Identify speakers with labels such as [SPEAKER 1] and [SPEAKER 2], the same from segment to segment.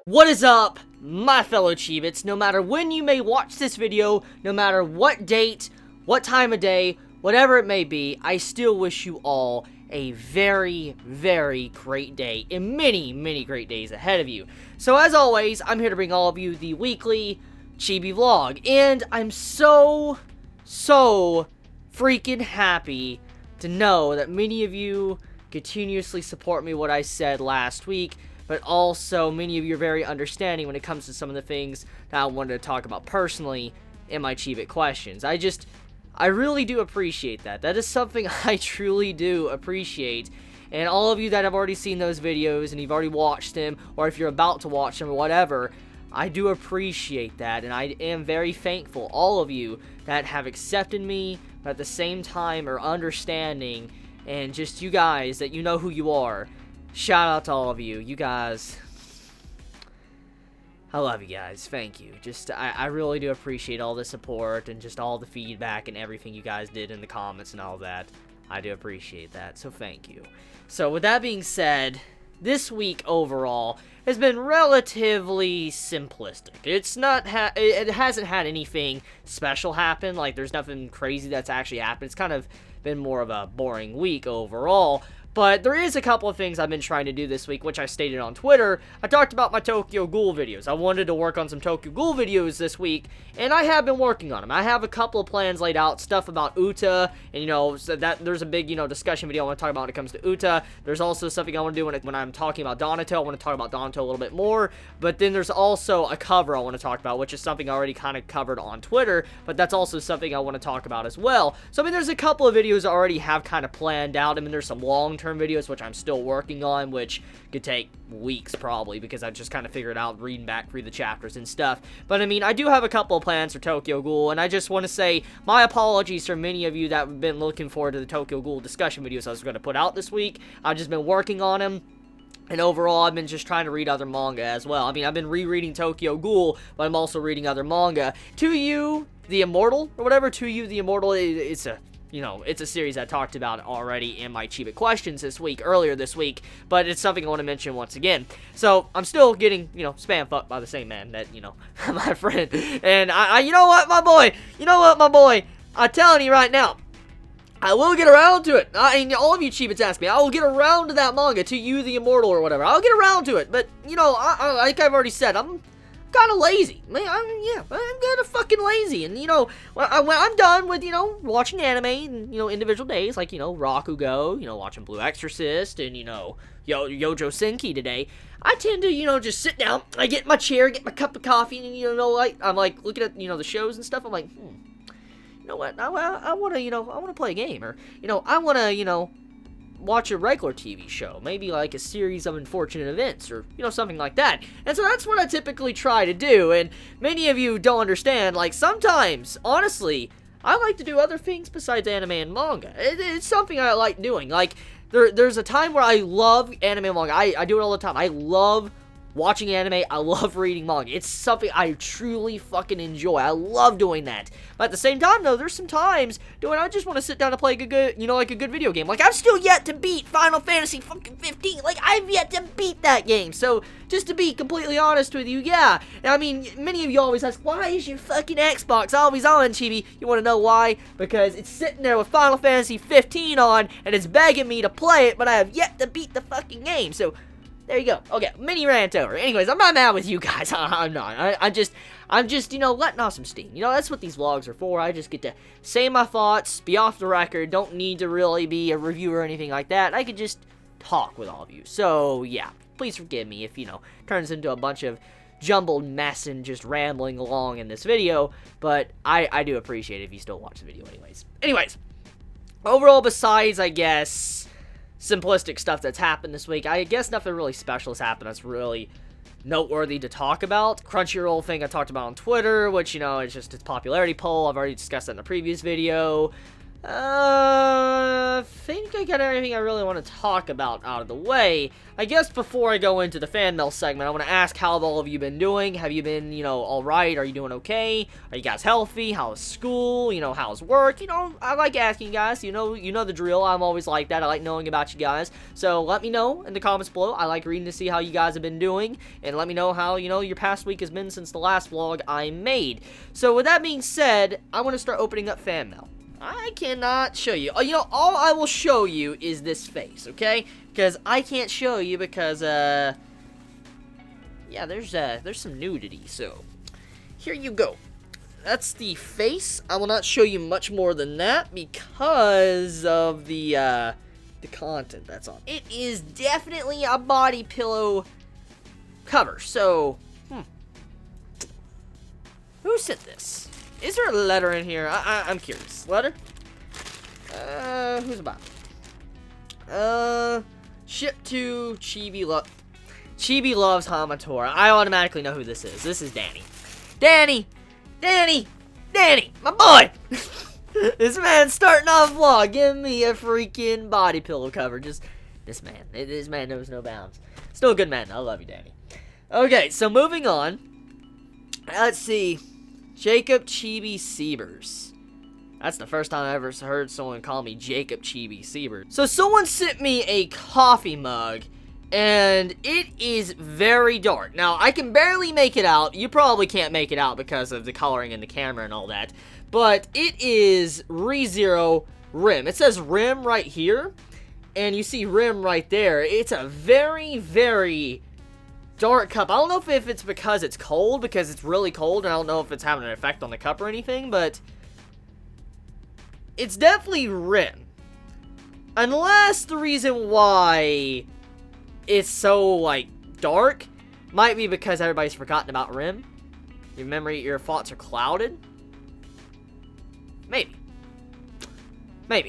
[SPEAKER 1] What is up, my fellow Chibits? No matter when you may watch this video, no matter what date, what time of day, whatever it may be, I still wish you all a very, very great day and many, many great days ahead of you. So as always, I'm here to bring all of you the weekly Chibi vlog, and I'm so freaking happy to know that many of you continuously support me what I said last week, but also many of you are very understanding when it comes to some of the things that I wanted to talk about personally in my Chibit questions. I really do appreciate that. That is something I truly do appreciate. And all of you that have already seen those videos and you've already watched them, or if you're about to watch them or whatever, I do appreciate that, and I am very thankful, all of you that have accepted me, but at the same time are understanding, and just you guys that you know who you are. Shout out to all of you. You guys, I love you guys. Thank you. I really do appreciate all the support and just all the feedback and everything you guys did in the comments and all that. I do appreciate that, so thank you. So with that being said, this week overall has been relatively simplistic. It hasn't had anything special happen. Like, there's nothing crazy that's actually happened. It's kind of been more of a boring week overall. But there is a couple of things I've been trying to do this week, which I stated on Twitter. I talked about my Tokyo Ghoul videos. I wanted to work on some Tokyo Ghoul videos this week, and I have been working on them. I have a couple of plans laid out, stuff about Uta, and, so that there's a big, discussion video I want to talk about when it comes to Uta. There's also something I want to do when I'm talking about Donato. I want to talk about Donato a little bit more, but then there's also a cover I want to talk about, which is something I already kind of covered on Twitter, but that's also something I want to talk about as well. So, there's a couple of videos I already have kind of planned out. There's some long-term videos which I'm still working on, which could take weeks probably, because I just kind of figured out reading back through the chapters and stuff. But I do have a couple of plans for Tokyo Ghoul, and I just want to say my apologies for many of you that have been looking forward to the Tokyo Ghoul discussion videos I was going to put out this week. I've just been working on them. And overall, I've been just trying to read other manga as well. I've been rereading Tokyo Ghoul, but I'm also reading other manga. To You, the Immortal, or whatever, To You, the Immortal, it's a series I talked about already in my Chibi questions earlier this week, but it's something I want to mention once again. So, I'm still getting, spam fucked by the same man that, my friend. And you know what, my boy, I'm telling you right now, I will get around to it. All of you Chibits ask me, I will get around to that manga, To You, the Immortal, or whatever. I'll get around to it, but, like I've already said, I'm kind of lazy. I'm kind of fucking lazy. And, when I'm done with, watching anime and, individual days, like, Rakugo, watching Blue Exorcist, and, Yojo Senki today, I tend to, just sit down, I get in my chair, get my cup of coffee, and, I'm, like, looking at, the shows and stuff, I'm like, you know what, I want to play a game, or, I want to, watch a regular TV show, maybe like a series of unfortunate events, or, something like that. And so that's what I typically try to do, and many of you don't understand, like, sometimes, honestly, I like to do other things besides anime and manga. It's something I like doing. Like, there's a time where I love anime and manga. I do it all the time. I love watching anime, I love reading manga. It's something I truly fucking enjoy. I love doing that. But at the same time, though, there's some times when I just want to sit down and play a good, like a good video game. Like, I've still yet to beat Final Fantasy fucking 15. Like, I've yet to beat that game. So, just to be completely honest with you, yeah. Many of you always ask, why is your fucking Xbox always on, Chibi? You want to know why? Because it's sitting there with Final Fantasy 15 on, and it's begging me to play it, but I have yet to beat the fucking game. So, there you go. Okay, mini rant over. Anyways, I'm not mad with you guys. I'm not. I'm just, letting off some steam. That's what these vlogs are for. I just get to say my thoughts, be off the record, don't need to really be a reviewer or anything like that. I could just talk with all of you. So, yeah, please forgive me if, turns into a bunch of jumbled mess and just rambling along in this video, but I do appreciate it if you still watch the video anyways. Overall, besides, I guess, simplistic stuff that's happened this week, I guess nothing really special has happened that's really noteworthy to talk about. Crunchyroll thing I talked about on Twitter, which, is just its popularity poll. I've already discussed that in the previous video. I think I got everything I really want to talk about out of the way. I guess before I go into the fan mail segment, I want to ask how have all of you been doing? Have you been, alright? Are you doing okay? Are you guys healthy? How's school? How's work? I like asking you guys. You know the drill. I'm always like that. I like knowing about you guys. So let me know in the comments below. I like reading to see how you guys have been doing. And let me know how, your past week has been since the last vlog I made. So with that being said, I want to start opening up fan mail. I cannot show you. All I will show you is this face, okay? Because I can't show you because, yeah, there's some nudity, so here you go. That's the face. I will not show you much more than that because of the content that's on. It is definitely a body pillow cover, so, who sent this? Is there a letter in here? I'm curious. Letter? Who's about? Shipped to Chibi. Chibi loves Hamatora. I automatically know who this is. This is Danny. Danny, my boy. This man's starting off vlog. Give me a freaking body pillow cover. Just this man knows no bounds. Still a good man. I love you, Danny. Okay, so moving on. Let's see. Jacob Chibi Siebers. That's the first time I ever heard someone call me Jacob Chibi Siebers. So someone sent me a coffee mug, and it is very dark. Now, I can barely make it out. You probably can't make it out because of the coloring in the camera and all that. But it is ReZero Rim. It says Rim right here, and you see Rim right there. It's a very, very dark cup. I don't know if it's because it's cold, because it's really cold, and I don't know if it's having an effect on the cup or anything, but it's definitely Rim. Unless the reason why it's so, dark might be because everybody's forgotten about Rim. Your thoughts are clouded. Maybe.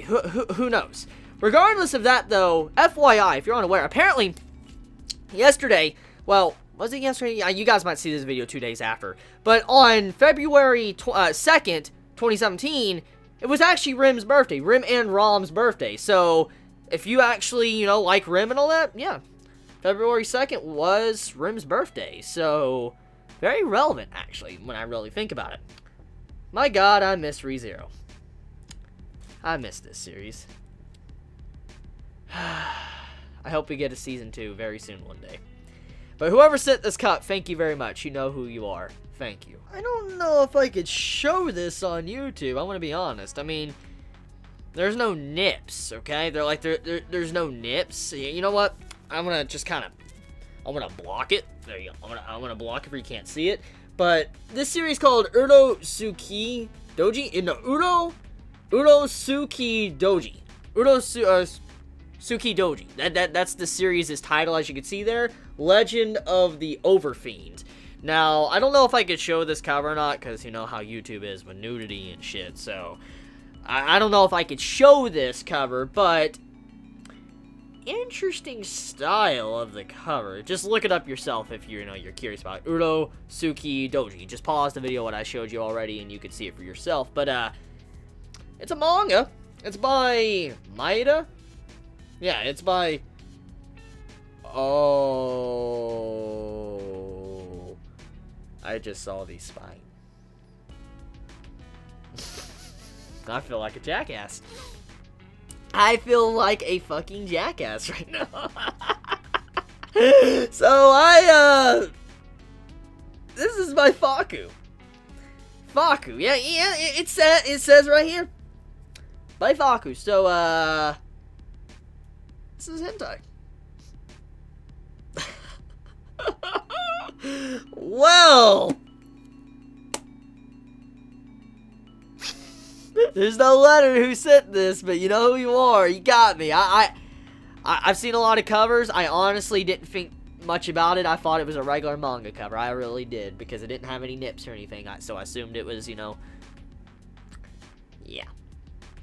[SPEAKER 1] Who knows? Regardless of that, though, FYI, if you're unaware, apparently, yesterday, well, was it yesterday? Yeah, you guys might see this video 2 days after. But on February 2nd, 2017, it was actually Rim's birthday. Rim and Rom's birthday. So, if you actually, like Rim and all that, yeah. February 2nd was Rim's birthday. So, very relevant, actually, when I really think about it. My god, I miss ReZero. I miss this series. I hope we get a season 2 very soon one day. But whoever sent this cup, thank you very much. You know who you are. Thank you. I don't know if I could show this on YouTube. I'm going to be honest. I mean, there's no nips, okay? There's no nips. You know what? I'm going to just kind of, I'm going to block it. There you go. I'm going to block it where you can't see it. But this series called Suki Doji? No, Suki Doji. Suki Doji. That's the series' title, as you can see there. Legend of the Overfiend. Now, I don't know if I could show this cover or not, because you know how YouTube is with nudity and shit, so I don't know if I could show this cover, but interesting style of the cover. Just look it up yourself if you're curious about it. Suki Doji. Just pause the video what I showed you already, and you can see it for yourself. But it's a manga. It's by Maeda. Yeah, it's by... Oh... I just saw the spine. I feel like a jackass. I feel like a fucking jackass right now. So, this is by Fakku. Fakku, yeah, it says right here. By Fakku, so, this is hentai. Well, there's no letter who sent this, but you know who you are. You got me. I've seen a lot of covers. I honestly didn't think much about it. I thought it was a regular manga cover. I really did, because it didn't have any nips or anything. So I assumed it was, yeah.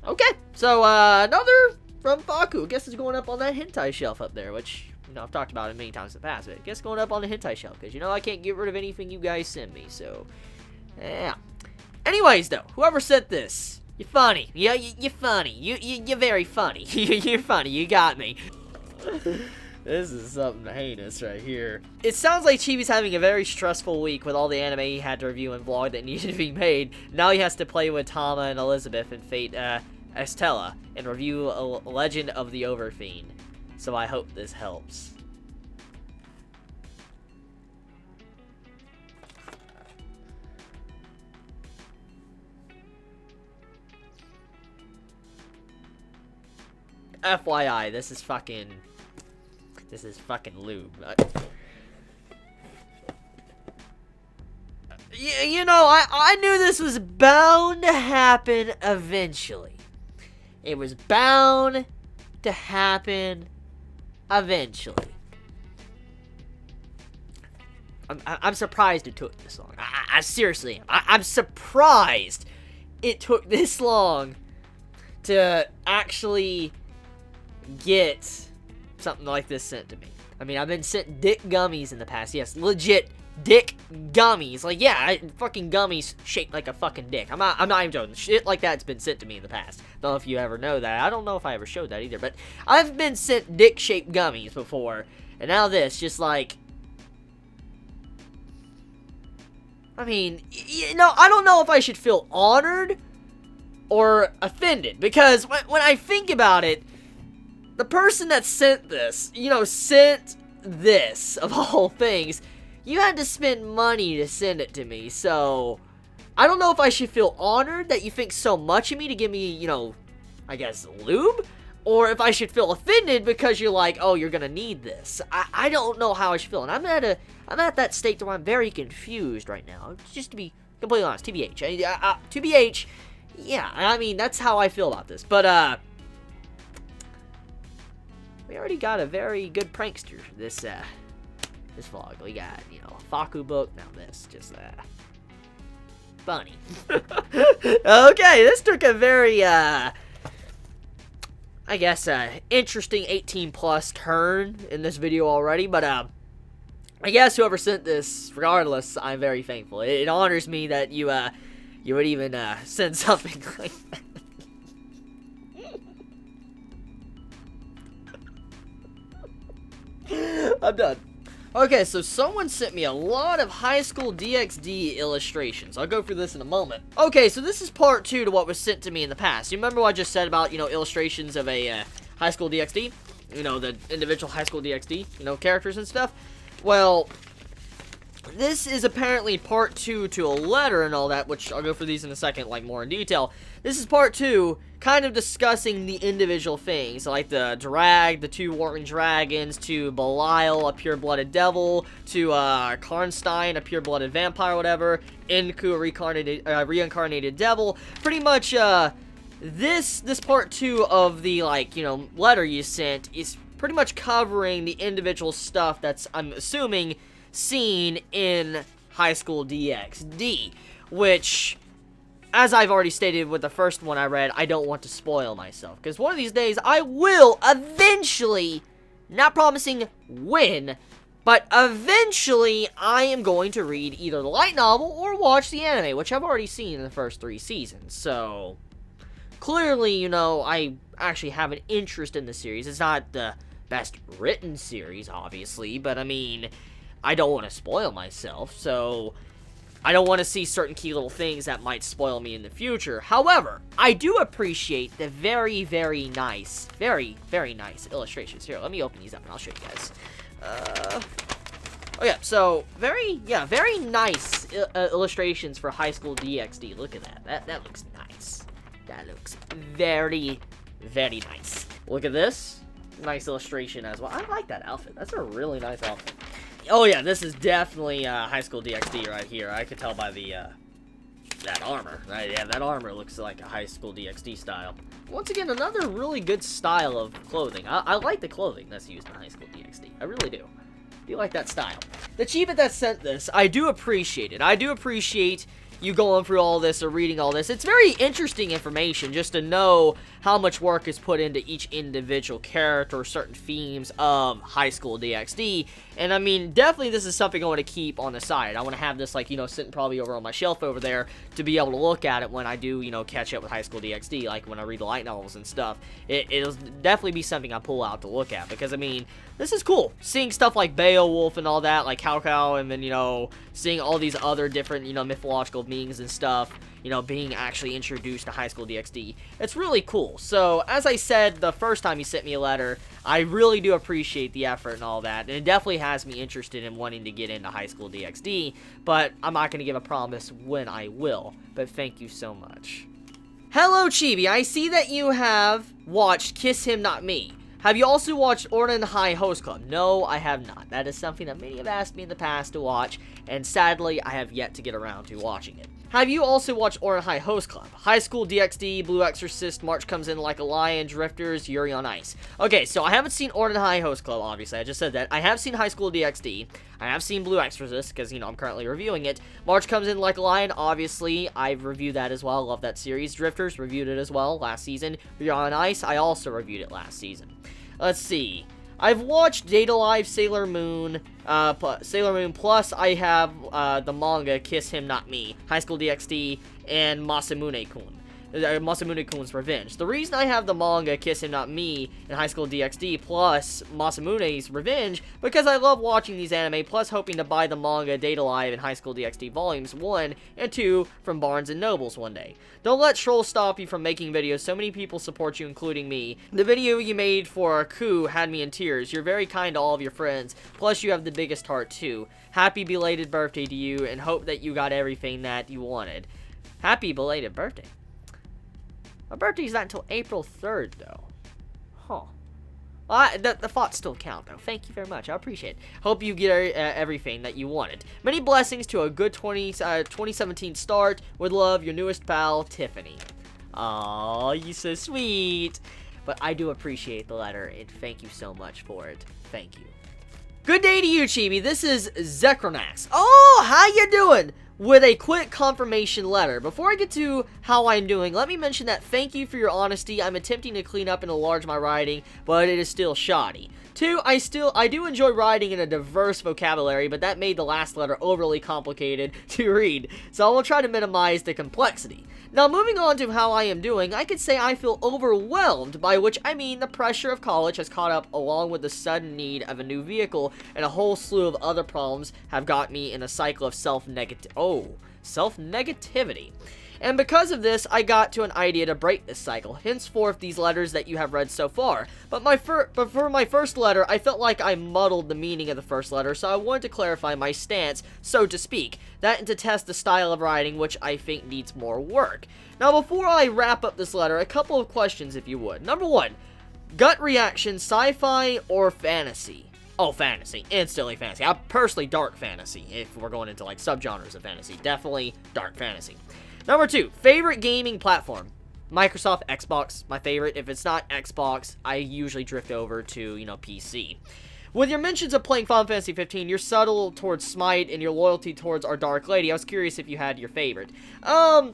[SPEAKER 1] Okay, so another from Fakku. I guess it's going up on that hentai shelf up there, which, I've talked about it many times in the past, but I guess going up on the hentai shelf, because, I can't get rid of anything you guys send me, so, yeah. Anyways, though, whoever sent this, You're funny. You're funny. You're very funny. You're funny. You got me. This is something heinous right here. It sounds like Chibi's having a very stressful week with all the anime he had to review and vlog that needed to be made. Now he has to play with Tama and Elizabeth and Fate Estella and review a Legend of the Overfiend. So I hope this helps. FYI, this is fucking lube. You know, I knew this was bound to happen eventually. It was bound to happen eventually. I'm surprised it took this long. I seriously am. I'm surprised it took this long to actually get something like this sent to me. I mean, I've been sent dick gummies in the past. Yes, legit dick gummies. Like, yeah, fucking gummies shaped like a fucking dick. I'm not even joking. Shit like that's been sent to me in the past. Don't know if you ever know that. I don't know if I ever showed that either, but I've been sent dick-shaped gummies before, and now this, just like, I mean, you know, I don't know if I should feel honored or offended, because when I think about it, the person that sent this, you know, sent this, of all things, you had to spend money to send it to me, so I don't know if I should feel honored that you think so much of me to give me, you know, I guess, lube, or if I should feel offended because you're like, oh, you're gonna need this. I don't know how I should feel, and I'm at that state where I'm very confused right now, just to be completely honest, TBH, TBH, yeah, I mean, that's how I feel about this, but, we already got a very good prankster this vlog. We got, you know, a Fakku book, now this, just, funny. Okay, this took a very, I guess, interesting 18+ turn in this video already, but, I guess whoever sent this, regardless, I'm very thankful. It honors me that you would even, send something like that. I'm done. Okay, so someone sent me a lot of Highschool Dxd Illustrations. I'll go through this in a moment. Okay, so this is part 2 to what was sent to me in the past. You remember what I just said about, you know, illustrations of a Highschool Dxd? You know, the individual Highschool Dxd, you know, characters and stuff? Well, this is apparently part 2 to a letter and all that, which I'll go through these in a second, like, more in detail. This is part 2, kind of discussing the individual things, like the Drag, the 2 Warring Dragons, to Belial, a pure-blooded devil, to Karnstein, a pure-blooded vampire, whatever, Enku, a reincarnated devil. Pretty much, this part 2 of the, like, you know, letter you sent is pretty much covering the individual stuff that's, I'm assuming, seen in Highschool Dxd, which, as I've already stated with the first one I read, I don't want to spoil myself, because one of these days I will eventually, not promising when, but eventually I am going to read either the light novel or watch the anime, which I've already seen in the first 3 seasons, so clearly, you know, I actually have an interest in the series. It's not the best written series, obviously, but I mean, I don't want to spoil myself, so I don't want to see certain key little things that might spoil me in the future. However, I do appreciate the very, very nice illustrations. Here, let me open these up and I'll show you guys. Oh yeah, so very nice illustrations for Highschool Dxd. Look at that. That looks nice. That looks very, very nice. Look at this. Nice illustration as well. I like that outfit. That's a really nice outfit. Oh yeah, this is definitely Highschool Dxd right here. I could tell by the that armor. Right? Yeah, that armor looks like a Highschool Dxd style. Once again, another really good style of clothing. I like the clothing that's used in Highschool Dxd. I really do. Do you like that style? The Chibi that sent this, I do appreciate it. I do appreciate you going through all this or reading all this. It's very interesting information just to know how much work is put into each individual character or certain themes of Highschool Dxd. And I mean, definitely this is something I want to keep on the side. I want to have this, like, you know, sitting probably over on my shelf over there to be able to look at it when I do, you know, catch up with Highschool Dxd, like when I read the light novels and stuff. It'll definitely be something I pull out to look at, because I mean, this is cool. Seeing stuff like Beowulf and all that, like Cow, and then, you know, seeing all these other different, you know, mythological beings and stuff, you know, being actually introduced to Highschool Dxd. It's really cool. So, as I said the first time you sent me a letter, I really do appreciate the effort and all that, and it definitely has me interested in wanting to get into Highschool Dxd, but I'm not going to give a promise when I will, but thank you so much. Hello, Chibi. I see that you have watched Kiss Him Not Me. Have you also watched Ouran High Host Club? No, I have not. That is something that many have asked me in the past to watch, and sadly, I have yet to get around to watching it. Have you also watched Ouran High Host Club? Highschool Dxd, Blue Exorcist, March Comes In Like a Lion, Drifters, Yuri on Ice. Okay, so I haven't seen Ouran High Host Club, obviously. I just said that. I have seen Highschool Dxd. I have seen Blue Exorcist, because, you know, I'm currently reviewing it. March Comes In Like a Lion, obviously. I've reviewed that as well. Love that series. Drifters, reviewed it as well last season. Yuri on Ice, I also reviewed it last season. Let's see. I've watched Date Alive, Sailor Moon, plus I have the manga Kiss Him Not Me, Highschool Dxd, and Masamune-kun. Masamune-kun's Revenge. The reason I have the manga Kiss Him Not Me and Highschool Dxd plus Masamune's Revenge, because I love watching these anime, plus hoping to buy the manga Date Alive and Highschool Dxd Volumes 1 and 2 from Barnes & Nobles one day. Don't let trolls stop you from making videos. So many people support you, including me. The video you made for Ku had me in tears. You're very kind to all of your friends. Plus, you have the biggest heart, too. Happy belated birthday to you, and hope that you got everything that you wanted. Happy belated birthday. My birthday's not until April 3rd, though. Huh. Well, the thoughts still count, though. Thank you very much. I appreciate it. Hope you get everything that you wanted. Many blessings to a good 2017 start. With love, your newest pal, Tiffany. Aw, you so sweet. But I do appreciate the letter, and thank you so much for it. Thank you. Good day to you, Chibi. This is Zekronax. Oh, how you doing? With a quick confirmation letter. Before I get to how I'm doing, let me mention that thank you for your honesty. I'm attempting to clean up and enlarge my writing, but it is still shoddy. 2, I do enjoy writing in a diverse vocabulary, but that made the last letter overly complicated to read, so I will try to minimize the complexity. Now, moving on to how I am doing, I could say I feel overwhelmed, by which I mean the pressure of college has caught up along with the sudden need of a new vehicle, and a whole slew of other problems have got me in a cycle of self-negativity. And because of this, I got to an idea to break this cycle, henceforth these letters that you have read so far. But for my first letter, I felt like I muddled the meaning of the first letter, so I wanted to clarify my stance, so to speak, that and to test the style of writing, which I think needs more work. Now, before I wrap up this letter, a couple of questions, if you would. Number 1, gut reaction, sci-fi or fantasy? Oh, fantasy. Instantly fantasy. I personally dark fantasy, if we're going into, like, subgenres of fantasy. Definitely dark fantasy. Number 2, favorite gaming platform. Microsoft, Xbox, my favorite. If it's not Xbox, I usually drift over to, you know, PC. With your mentions of playing Final Fantasy 15, you're subtle towards Smite, and your loyalty towards our Dark Lady. I was curious if you had your favorite. I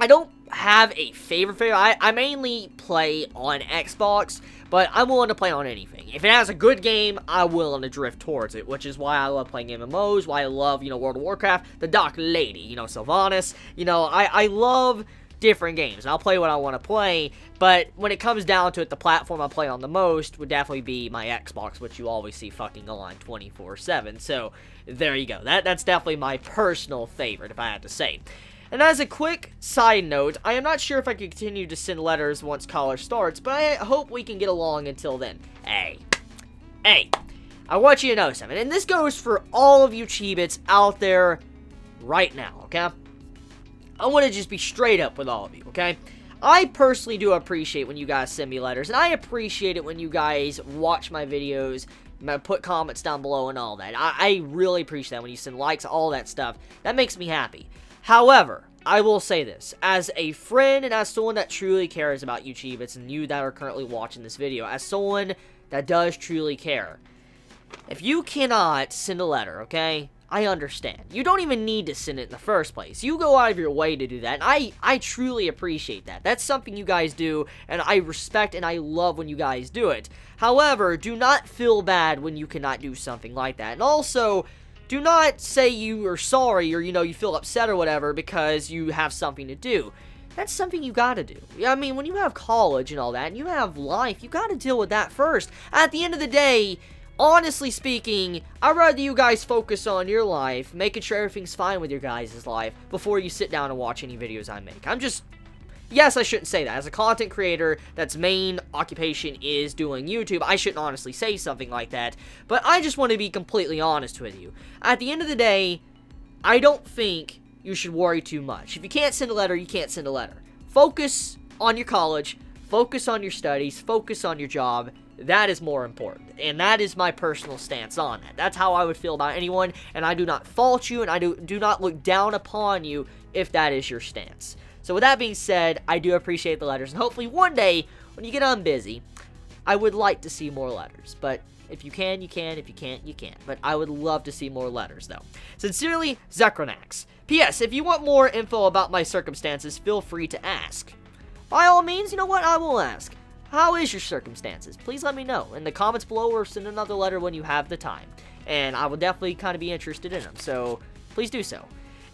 [SPEAKER 1] don't have a favorite. I mainly play on Xbox, but I'm willing to play on anything. If it has a good game, I'm willing to drift towards it, which is why I love playing MMOs, why I love, you know, World of Warcraft, the Dark Lady, you know, Sylvanas, you know, I love different games. I'll play what I want to play, but when it comes down to it, the platform I play on the most would definitely be my Xbox, which you always see fucking on 24/7, so there you go. That's definitely my personal favorite, if I had to say. And as a quick side note, I am not sure if I can continue to send letters once college starts, but I hope we can get along until then. Hey, I want you to know something, and this goes for all of you Chibits out there right now, okay? I want to just be straight up with all of you, okay? I personally do appreciate when you guys send me letters, and I appreciate it when you guys watch my videos, put comments down below and all that. I really appreciate that when you send likes, all that stuff. That makes me happy. However, I will say this, as a friend and as someone that truly cares about you Chibits and you that are currently watching this video, as someone that does truly care, if you cannot send a letter, okay, I understand. You don't even need to send it in the first place. You go out of your way to do that, and I truly appreciate that. That's something you guys do, and I respect and I love when you guys do it. However, do not feel bad when you cannot do something like that. And also, do not say you are sorry or, you feel upset or whatever because you have something to do. That's something you gotta do. I mean, when you have college and all that, and you have life, you gotta deal with that first. At the end of the day, honestly speaking, I'd rather you guys focus on your life, making sure everything's fine with your guys' life, before you sit down and watch any videos I make. Yes, I shouldn't say that. As a content creator that's main occupation is doing YouTube, I shouldn't honestly say something like that, but I just want to be completely honest with you. At the end of the day, I don't think you should worry too much. If you can't send a letter, you can't send a letter. Focus on your college, focus on your studies, focus on your job. That is more important, and that is my personal stance on that. That's how I would feel about anyone, and I do not fault you, and I do not look down upon you if that is your stance. So with that being said, I do appreciate the letters, and hopefully one day, when you get unbusy, I would like to see more letters. But if you can, you can. If you can't, you can't. But I would love to see more letters, though. Sincerely, Zekronax. P.S. If you want more info about my circumstances, feel free to ask. By all means, you know what? I will ask. How is your circumstances? Please let me know in the comments below, or send another letter when you have the time. And I will definitely kind of be interested in them. So please do so.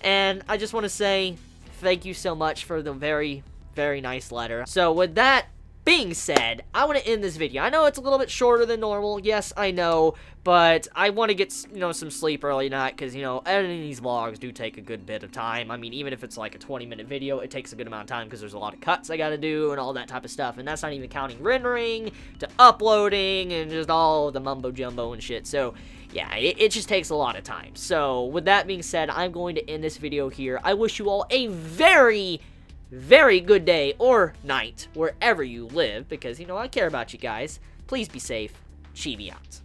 [SPEAKER 1] And I just want to say thank you so much for the very, very nice letter. So with that being said, I want to end this video. I know it's a little bit shorter than normal. Yes, I know. But I want to get, some sleep early tonight because, editing these vlogs do take a good bit of time. I mean, even if it's like a 20-minute video, it takes a good amount of time because there's a lot of cuts I got to do and all that type of stuff. And that's not even counting rendering to uploading and just all the mumbo-jumbo and shit. So yeah, it just takes a lot of time. So with that being said, I'm going to end this video here. I wish you all a very, very good day or night wherever you live because, I care about you guys. Please be safe. Chibi out.